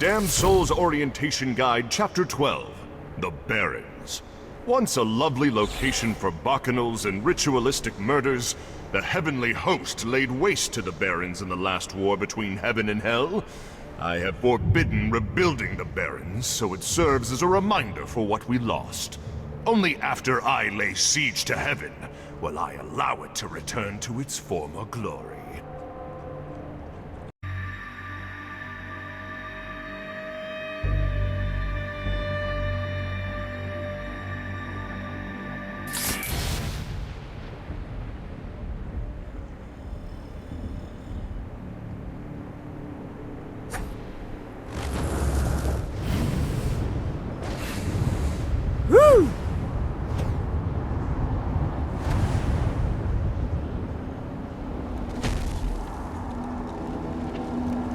Damned Soul's Orientation Guide, Chapter 12, The Barrens. Once a lovely location for bacchanals and ritualistic murders, the heavenly host laid waste to the Barrens in the last war between heaven and hell. I have forbidden rebuilding the Barrens, so it serves as a reminder for what we lost. Only after I lay siege to heaven will I allow it to return to its former glory.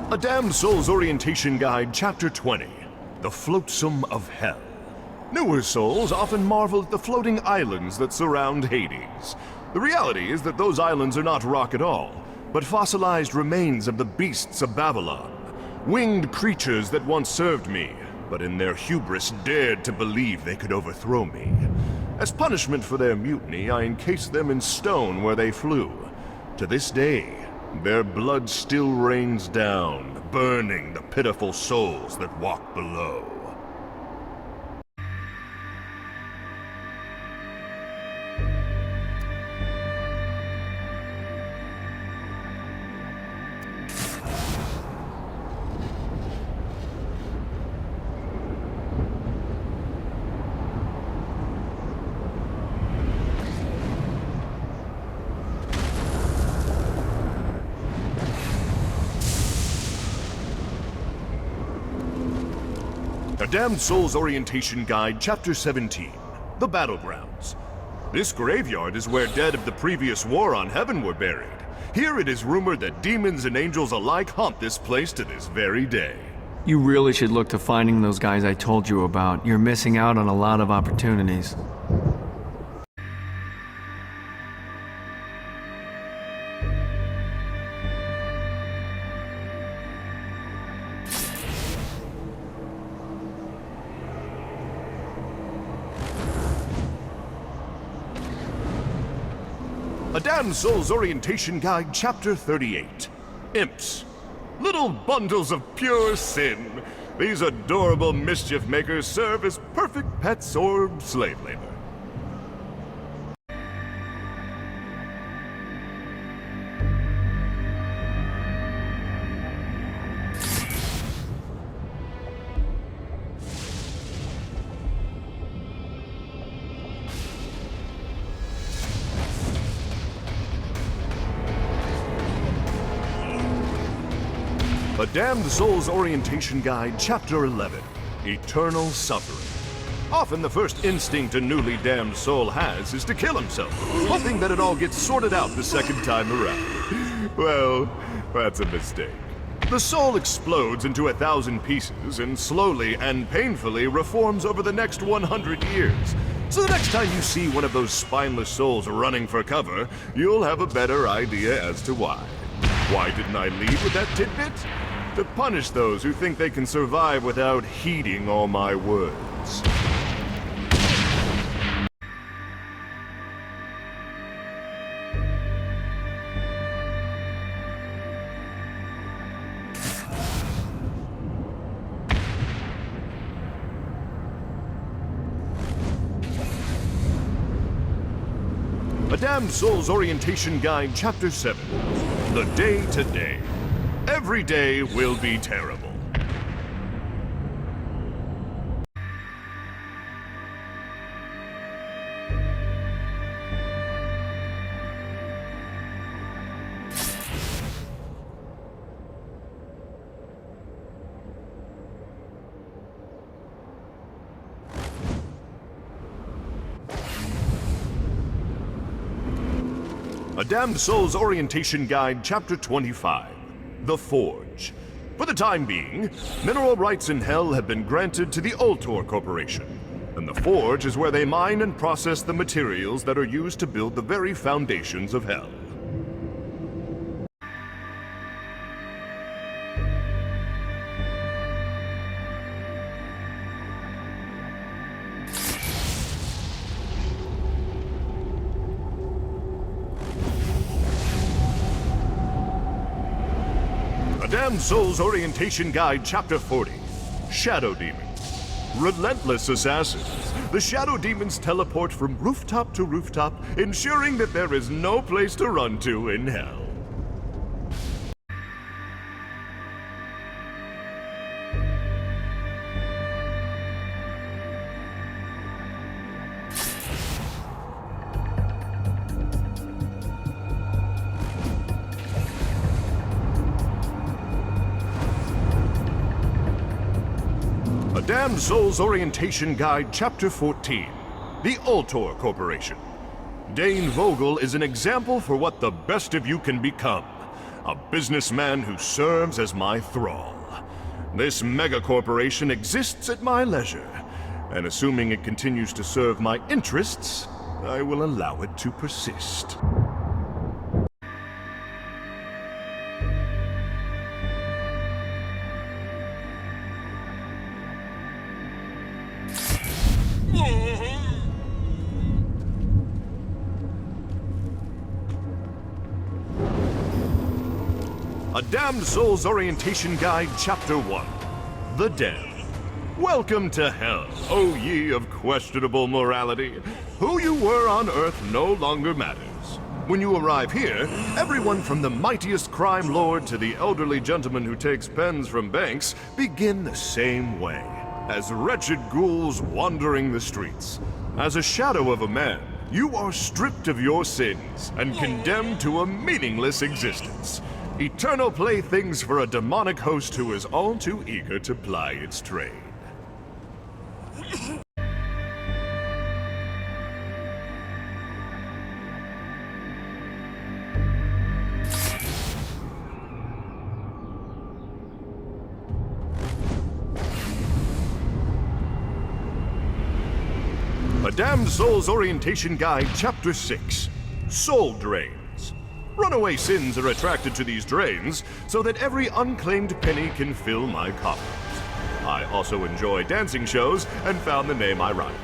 A Damned Soul's Orientation Guide, Chapter 20, The Flotsam of Hell. Newer souls often marvel at the floating islands that surround Hades. The reality is that those islands are not rock at all, but fossilized remains of the beasts of Babylon. Winged creatures that once served me, but in their hubris dared to believe they could overthrow me. As punishment for their mutiny, I encased them in stone where they flew. To this day, their blood still rains down, burning the pitiful souls that walk below. A Damned Soul's Orientation Guide, Chapter 17, The Battlegrounds. This graveyard is where dead of the previous war on heaven were buried. Here it is rumored that demons and angels alike haunt this place to this very day. You really should look to finding those guys I told you about. You're missing out on a lot of opportunities. A Damned Soul's Orientation Guide, Chapter 38, Imps. Little bundles of pure sin. These adorable mischief makers serve as perfect pets or slave labor. A Damned Soul's Orientation Guide, Chapter 11, Eternal Suffering. Often the first instinct a newly damned soul has is to kill himself, hoping that it all gets sorted out the second time around. Well, that's a mistake. The soul explodes into 1,000 pieces and slowly and painfully reforms over the next 100 years. So the next time you see one of those spineless souls running for cover, you'll have a better idea as to why. Why didn't I lead with that tidbit? To punish those who think they can survive without heeding all my words. A Damned Soul's Orientation Guide, Chapter 7, The Day to Day. Every day will be terrible. A Damned Soul's Orientation Guide, Chapter 25, The Forge. For the time being, mineral rights in Hell have been granted to the Ultor Corporation, and the Forge is where they mine and process the materials that are used to build the very foundations of Hell. A Damned Soul's Orientation Guide, Chapter 40. Shadow Demons. Relentless assassins. The Shadow Demons teleport from rooftop to rooftop, ensuring that there is no place to run to in hell. A Damned Soul's Orientation Guide, Chapter 14. The Ultor Corporation. Dane Vogel is an example for what the best of you can become. A businessman who serves as my thrall. This mega-corporation exists at my leisure, and assuming it continues to serve my interests, I will allow it to persist. A Damned Soul's Orientation Guide, Chapter 1. The Damned. Welcome to hell, O ye of questionable morality. Who you were on Earth no longer matters. When you arrive here, everyone from the mightiest crime lord to the elderly gentleman who takes pens from banks begin the same way, as wretched ghouls wandering the streets. As a shadow of a man, you are stripped of your sins and condemned to a meaningless existence. Eternal playthings for a demonic host who is all too eager to ply its trade. A Damned Soul's Orientation Guide, Chapter 6. Soul Drains. Runaway sins are attracted to these drains so that every unclaimed penny can fill my coffers. I also enjoy dancing shows and found the name ironic.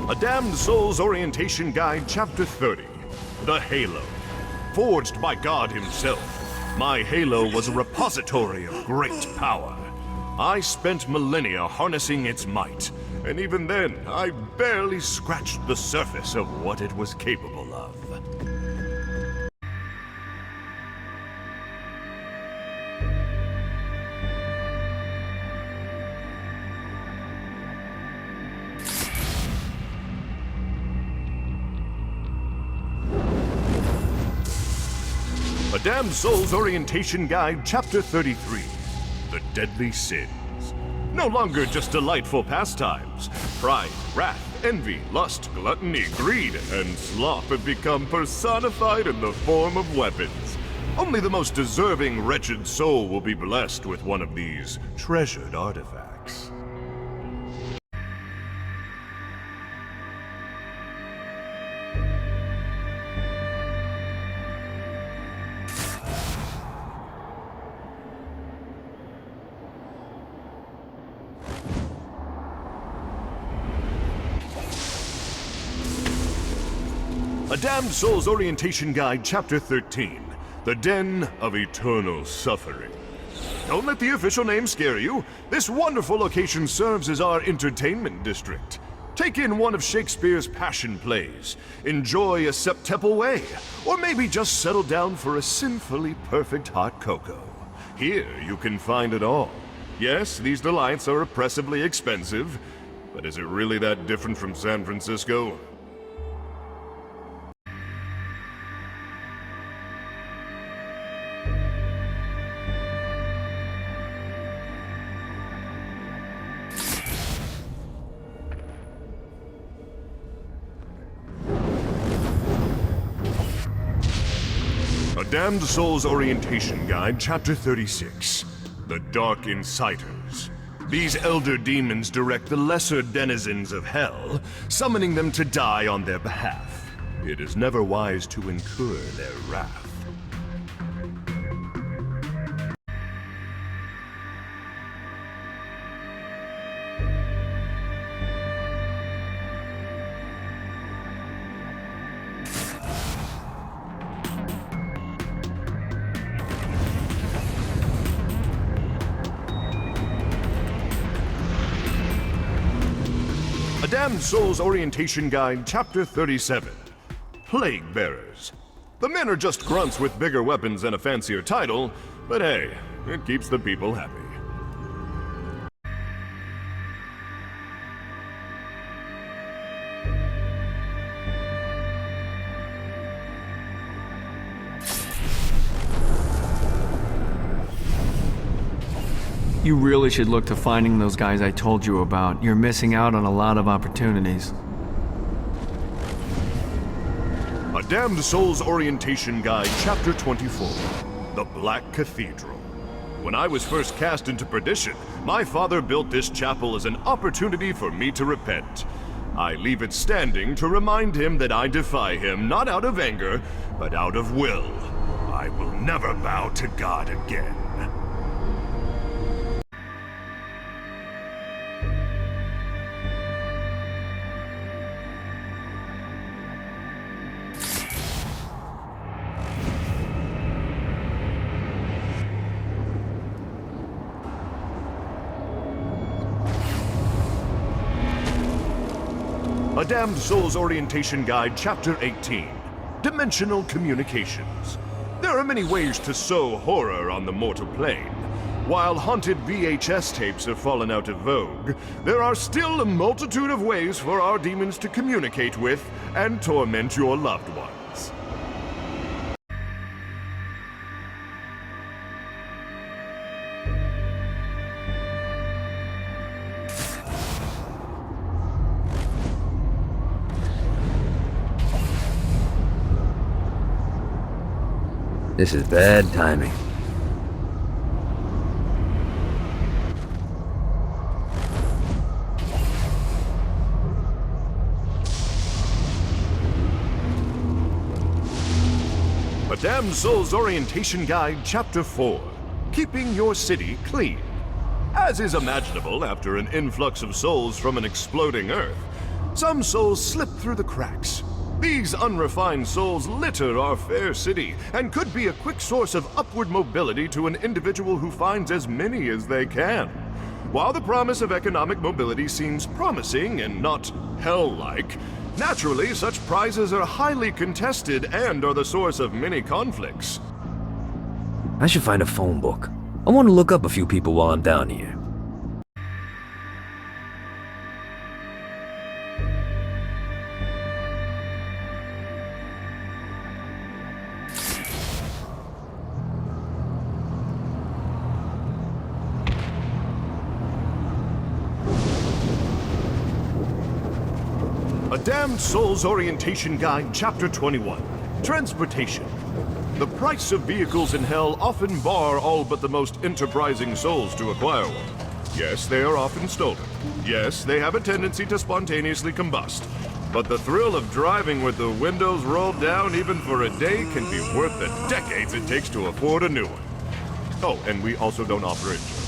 A Damned Soul's Orientation Guide, Chapter 30. The Halo. Forged by God himself, my halo was a repository of great power. I spent millennia harnessing its might, and even then, I barely scratched the surface of what it was capable of. A Damned Soul's Orientation Guide, Chapter 33. The Deadly Sins. No longer just delightful pastimes. Pride, wrath, envy, lust, gluttony, greed, and sloth have become personified in the form of weapons. Only the most deserving wretched soul will be blessed with one of these treasured artifacts. A Damned Soul's Orientation Guide, Chapter 13. The Den of Eternal Suffering. Don't let the official name scare you. This wonderful location serves as our entertainment district. Take in one of Shakespeare's passion plays, enjoy a septuple way, or maybe just settle down for a sinfully perfect hot cocoa. Here you can find it all. Yes, these delights are oppressively expensive, but is it really that different from San Francisco? A Damned Soul's Orientation Guide, Chapter 36. The Dark Inciters. These elder demons direct the lesser denizens of hell, summoning them to die on their behalf. it is never wise to incur their wrath. A Damned Soul's Orientation Guide, Chapter 37. Plague Bearers. The men are just grunts with bigger weapons and a fancier title, but hey, it keeps the people happy. You really should look to finding those guys I told you about. You're missing out on a lot of opportunities. A Damned Soul's Orientation Guide, Chapter 24. The Black Cathedral. When I was first cast into perdition, my father built this chapel as an opportunity for me to repent. I leave it standing to remind him that I defy him not out of anger, but out of will. I will never bow to God again. A Damned Soul's Orientation Guide, Chapter 18. Dimensional Communications. There are many ways to sow horror on the mortal plane. While haunted VHS tapes have fallen out of vogue, there are still a multitude of ways for our demons to communicate with and torment your loved ones. This is bad timing. A Damned Soul's Orientation Guide, Chapter 4. Keeping your city clean. As is imaginable after an influx of souls from an exploding Earth, some souls slip through the cracks. These unrefined souls litter our fair city and could be a quick source of upward mobility to an individual who finds as many as they can. While the promise of economic mobility seems promising and not hell-like, naturally such prizes are highly contested and are the source of many conflicts. I should find a phone book. I want to look up a few people while I'm down here. A Damned Soul's Orientation Guide, Chapter 21. Transportation. The price of vehicles in hell often bar all but the most enterprising souls to acquire one. Yes, they are often stolen. Yes, they have a tendency to spontaneously combust. But the thrill of driving with the windows rolled down even for a day can be worth the decades it takes to afford a new one. Oh, and we also don't offer insurance.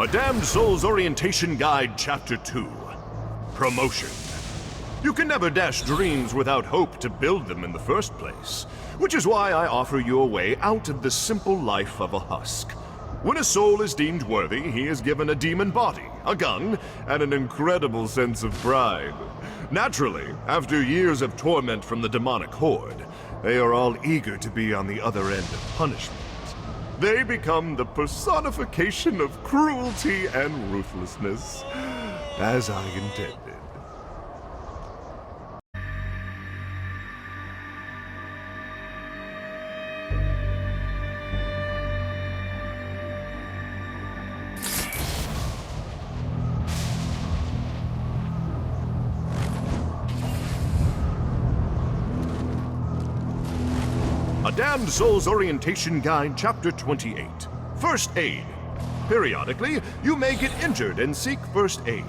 A Damned Soul's Orientation Guide, Chapter 2. Promotion. You can never dash dreams without hope to build them in the first place, which is why I offer you a way out of the simple life of a husk. When a soul is deemed worthy, he is given a demon body, a gun, and an incredible sense of pride. Naturally, after years of torment from the demonic horde, they are all eager to be on the other end of punishment. They become the personification of cruelty and ruthlessness, as I intended. Damned Soul's Orientation Guide, Chapter 28. First Aid. Periodically, you may get injured and seek first aid.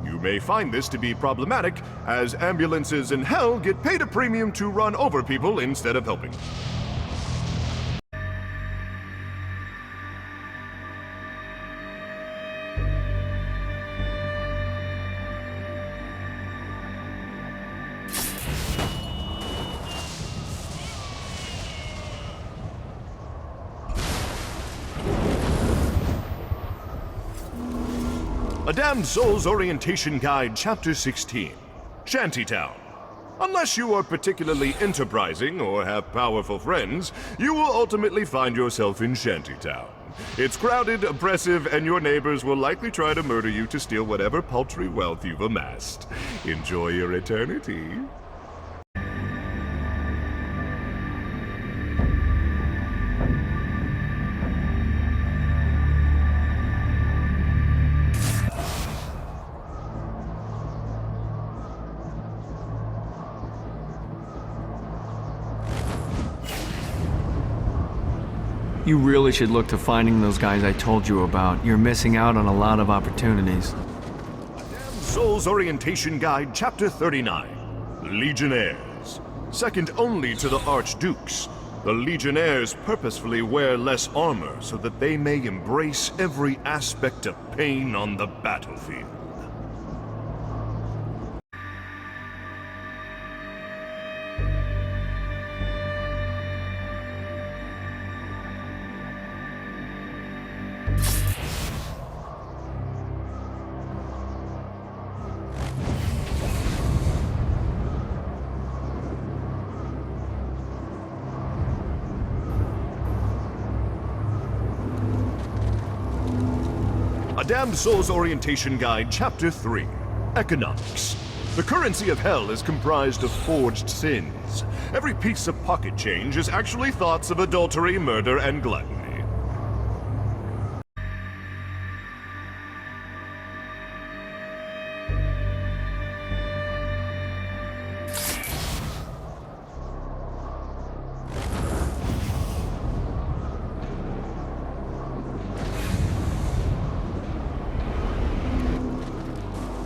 You may find this to be problematic, as ambulances in hell get paid a premium to run over people instead of helping. A Damned Soul's Orientation Guide, Chapter 16. Shantytown. Unless you are particularly enterprising or have powerful friends, you will ultimately find yourself in Shantytown. It's crowded, oppressive, and your neighbors will likely try to murder you to steal whatever paltry wealth you've amassed. Enjoy your eternity. You really should look to finding those guys I told you about. You're missing out on a lot of opportunities. Damned Soul's Orientation Guide, Chapter 39. Legionnaires. Second only to the Archdukes, the Legionnaires purposefully wear less armor so that they may embrace every aspect of pain on the battlefield. A Damned Soul's Orientation Guide, Chapter 3. Economics. The currency of hell is comprised of forged sins. Every piece of pocket change is actually thoughts of adultery, murder, and gluttony.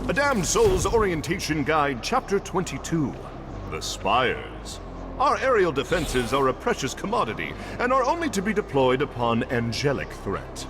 A Damned Soul's Orientation Guide, Chapter 22. The Spires. Our aerial defenses are a precious commodity and are only to be deployed upon angelic threat.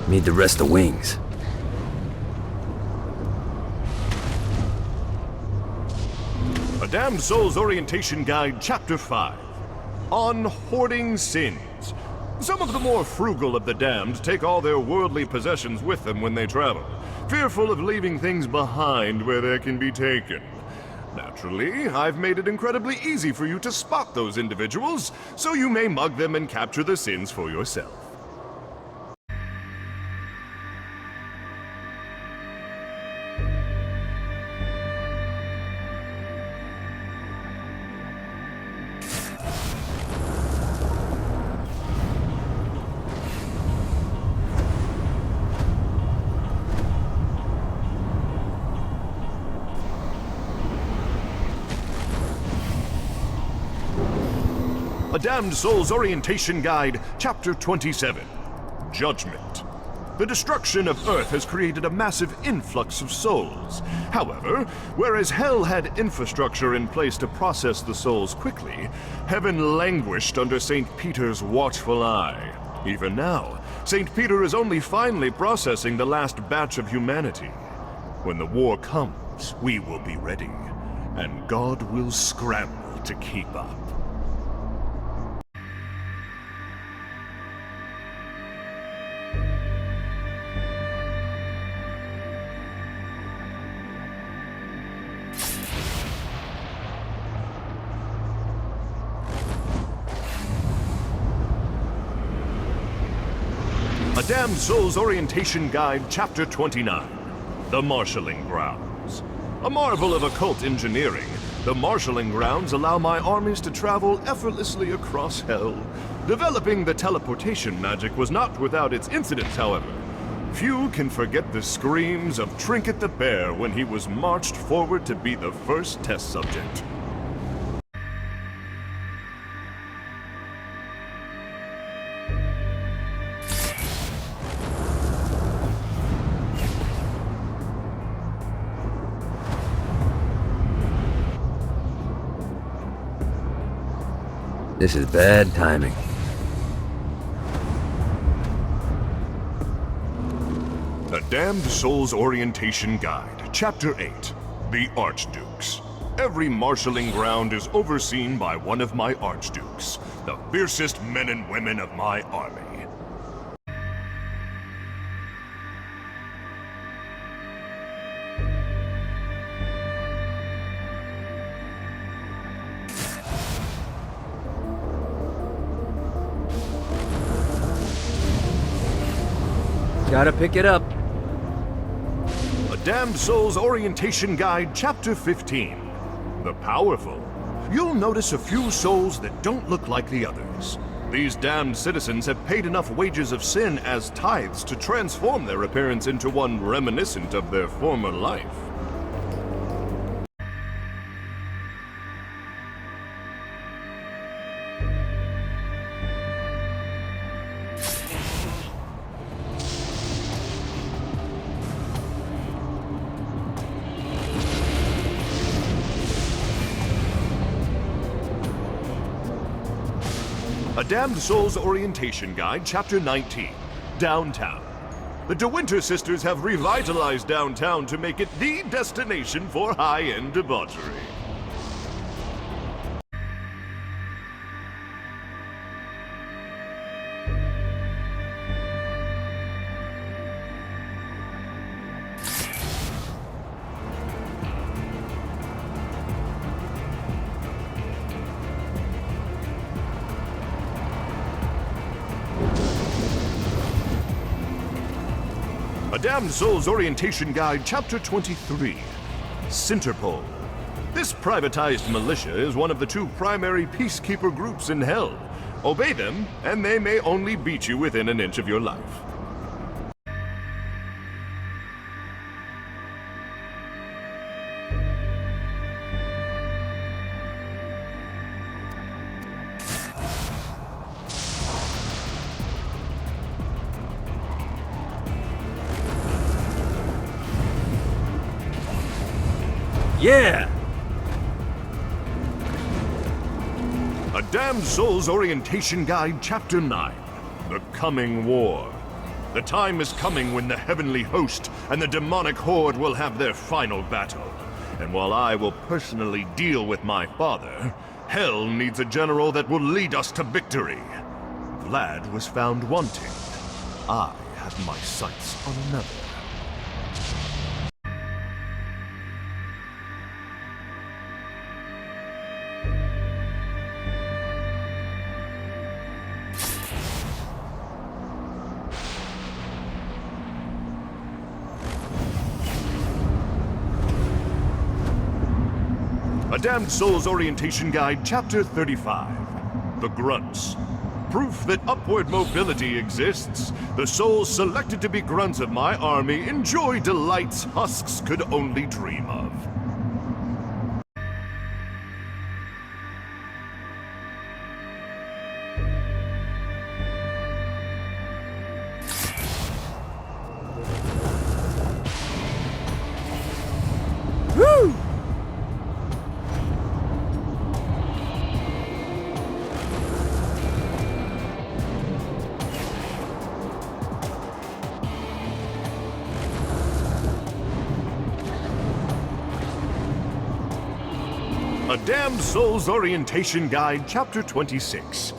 Need to rest the wings. A Damned Soul's Orientation Guide, Chapter 5. On Hoarding Sins. Some of the more frugal of the damned take all their worldly possessions with them when they travel, fearful of leaving things behind where they can be taken. Naturally, I've made it incredibly easy for you to spot those individuals, so you may mug them and capture the sins for yourself. A Damned Soul's Orientation Guide, Chapter 27. Judgment. The destruction of Earth has created a massive influx of souls. However, whereas Hell had infrastructure in place to process the souls quickly, Heaven languished under St. Peter's watchful eye. Even now, St. Peter is only finally processing the last batch of humanity. When the war comes, we will be ready, and God will scramble to keep up. A Damned Soul's Orientation Guide, Chapter 29. the marshalling grounds. A marvel of occult engineering, the marshalling grounds allow my armies to travel effortlessly across hell. Developing the teleportation magic was not without its incidents, however. Few can forget the screams of Trinket the Bear when he was marched forward to be the first test subject. This is bad timing. The Damned Soul's Orientation Guide, Chapter 8, The Archdukes. Every marshalling ground is overseen by one of my Archdukes, the fiercest men and women of my army. Gotta pick it up. The Damned Soul's Orientation Guide, Chapter 15. The Powerful. You'll notice a few souls that don't look like the others. These damned citizens have paid enough wages of sin as tithes to transform their appearance into one reminiscent of their former life. A Damned Soul's Orientation Guide, Chapter 19, Downtown. The De Winter sisters have revitalized downtown to make it the destination for high-end debauchery. A Damned Soul's Orientation Guide, Chapter 23, Centerpole. This privatized militia is one of the two primary peacekeeper groups in Hell. Obey them, and they may only beat you within an inch of your life. Yeah! A Damned Soul's Orientation Guide, Chapter 9, The Coming War. The time is coming when the heavenly host and the demonic horde will have their final battle. And while I will personally deal with my father, Hell needs a general that will lead us to victory. Vlad was found wanting. I have my sights on another. A Damned Soul's Orientation Guide, Chapter 35, The Grunts. Proof that upward mobility exists, the souls selected to be grunts of my army enjoy delights husks could only dream of. Woo! A Damned Soul's Orientation Guide, Chapter 26,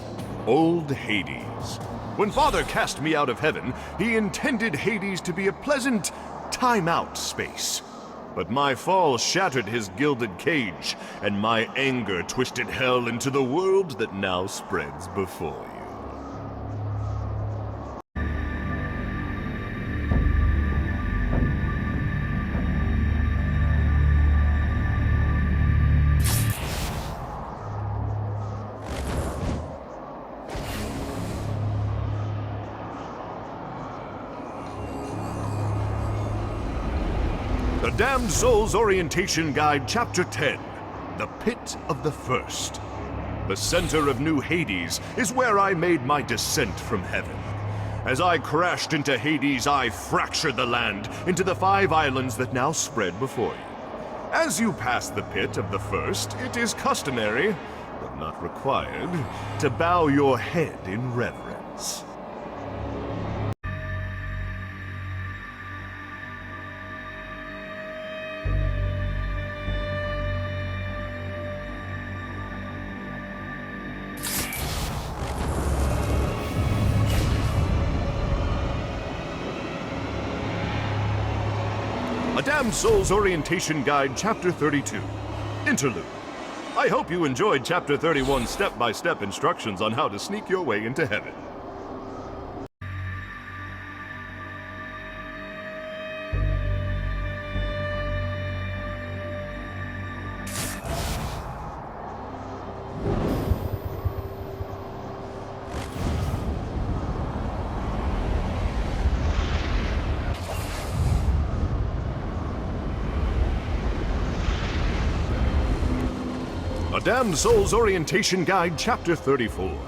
Old Hades. When Father cast me out of heaven, he intended Hades to be a pleasant time-out space. But my fall shattered his gilded cage, and my anger twisted hell into the world that now spreads before you. Damned Soul's Orientation Guide, Chapter 10, The Pit of the First. The center of New Hades is where I made my descent from heaven. As I crashed into Hades, I fractured the land into the 5 islands that now spread before you. As you pass the Pit of the First, it is customary, but not required, to bow your head in reverence. A Damned Soul's Orientation Guide, Chapter 32. Interlude. I hope you enjoyed Chapter 31's step-by-step instructions on how to sneak your way into heaven. A Damned Soul's Orientation Guide, Chapter 34.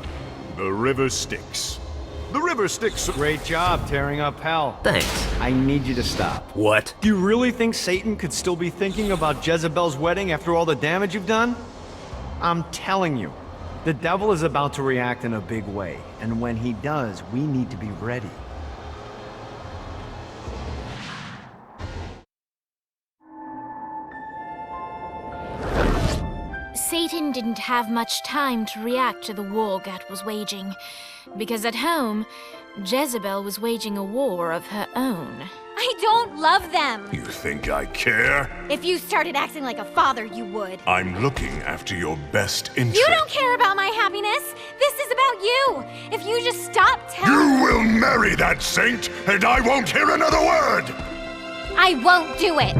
The River Styx. The River Styx... Great job tearing up hell. Thanks. I need you to stop. What? Do you really think Satan could still be thinking about Jezebel's wedding after all the damage you've done? I'm telling you, the devil is about to react in a big way, and when he does, we need to be ready. Satan didn't have much time to react to the war Gat was waging, because at home, Jezebel was waging a war of her own. I don't love them! You think I care? If you started acting like a father, you would. I'm looking after your best interest. You don't care about my happiness! This is about you! If you just stop telling— You will marry that saint, and I won't hear another word! I won't do it!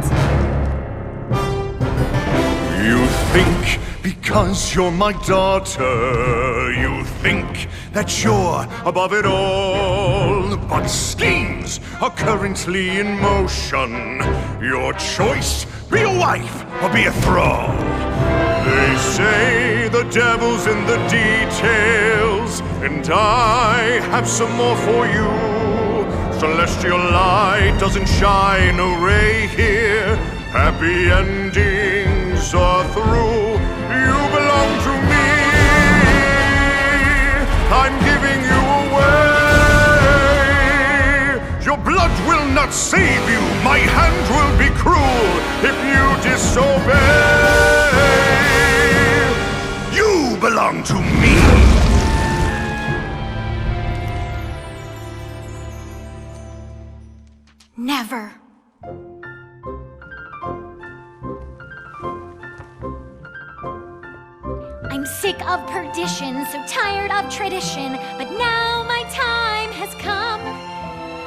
You think because you're my daughter, you think that you're above it all. But schemes are currently in motion. Your choice, be a wife or be a thrall. They say the devil's in the details, and I have some more for you. Celestial light doesn't shine a ray here. Happy endings are through. You belong to me. I'm giving you away. Your blood will not save you. My hand will be cruel if you disobey. You belong to me. Never. I'm sick of perdition, so tired of tradition, but now my time has come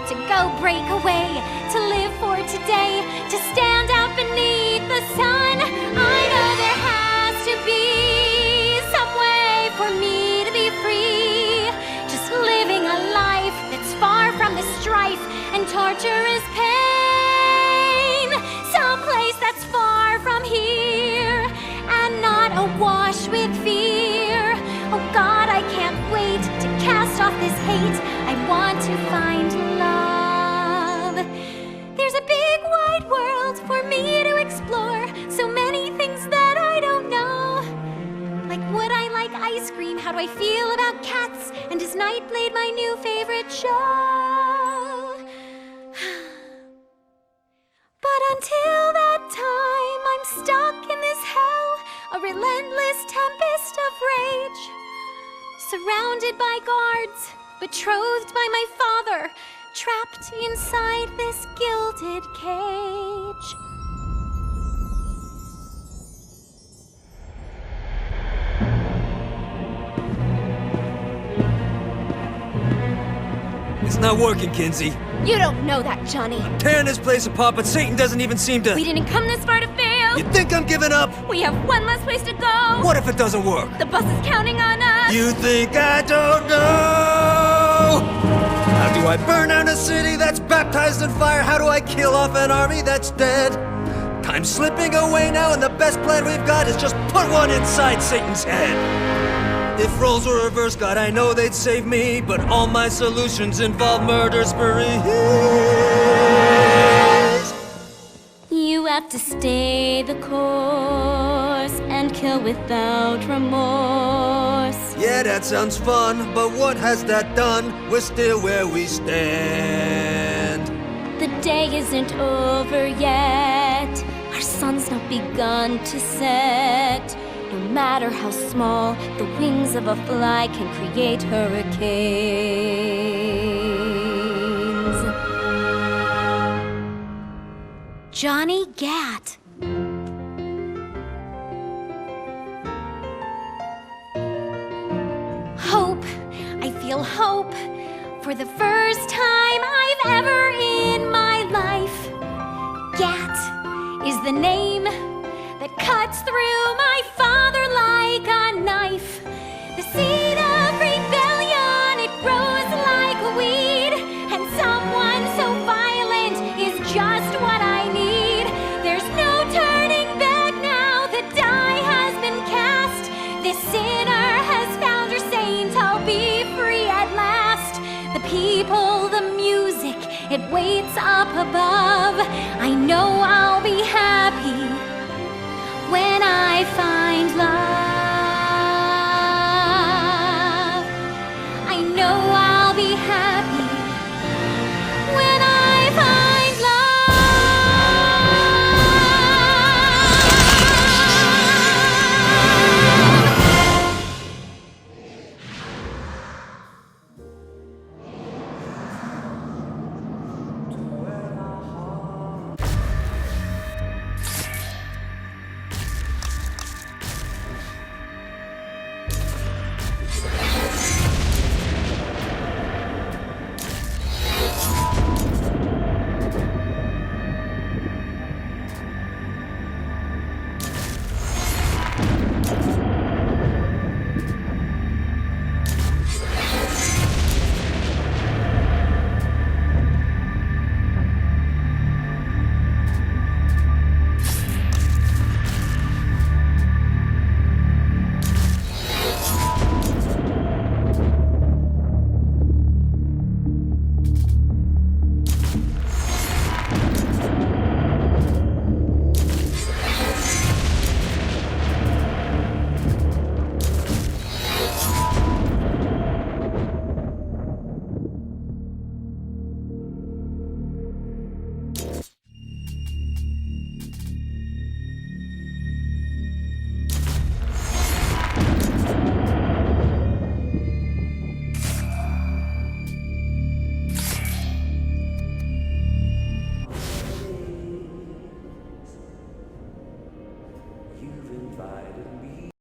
to go break away, to live for today, to stand out beneath the sun. I know there has to be some way for me to be free, just living a life that's far from the strife and torturous pain, someplace that's far from here and not awash with fear. Oh God, I can't wait to cast off this hate. I want to find love. There's a big wide world for me to explore. So many things that I don't know. Like, would I like ice cream? How do I feel about cats? And is Nightblade my new favorite show? But until that time, I'm stuck in this hell, a relentless tempest of rage, surrounded by guards, betrothed by my father, trapped inside this gilded cage. It's not working, Kinzi. You don't know that, Johnny. Tearing this place apart, but Satan doesn't even seem to... We didn't come this far to fail. You think I'm giving up? We have one less place to go. What if it doesn't work? The bus is counting on us. You think I don't know? How do I burn down a city that's baptized in fire? How do I kill off an army that's dead? I'm slipping away now, and the best plan we've got is just put one inside Satan's head. If roles were reversed, God, I know they'd save me, but all my solutions involve murder sprees. You have to stay the course and kill without remorse. Yeah, that sounds fun, but what has that done? We're still where we stand. The day isn't over yet. Our sun's not begun to set. No matter how small, the wings of a fly can create hurricanes. Johnny Gat. Hope. I feel hope. For the first time I've ever in my life. Gat is the name that cuts through my father like a knife. The seed of rebellion, it grows like a weed, and someone so violent is just what I need. There's no turning back now, the die has been cast. This sinner has found her saint, I'll be free at last. The people, the music, it waits up above. I know I'll be happy when I find love. I know I'll be happy when I find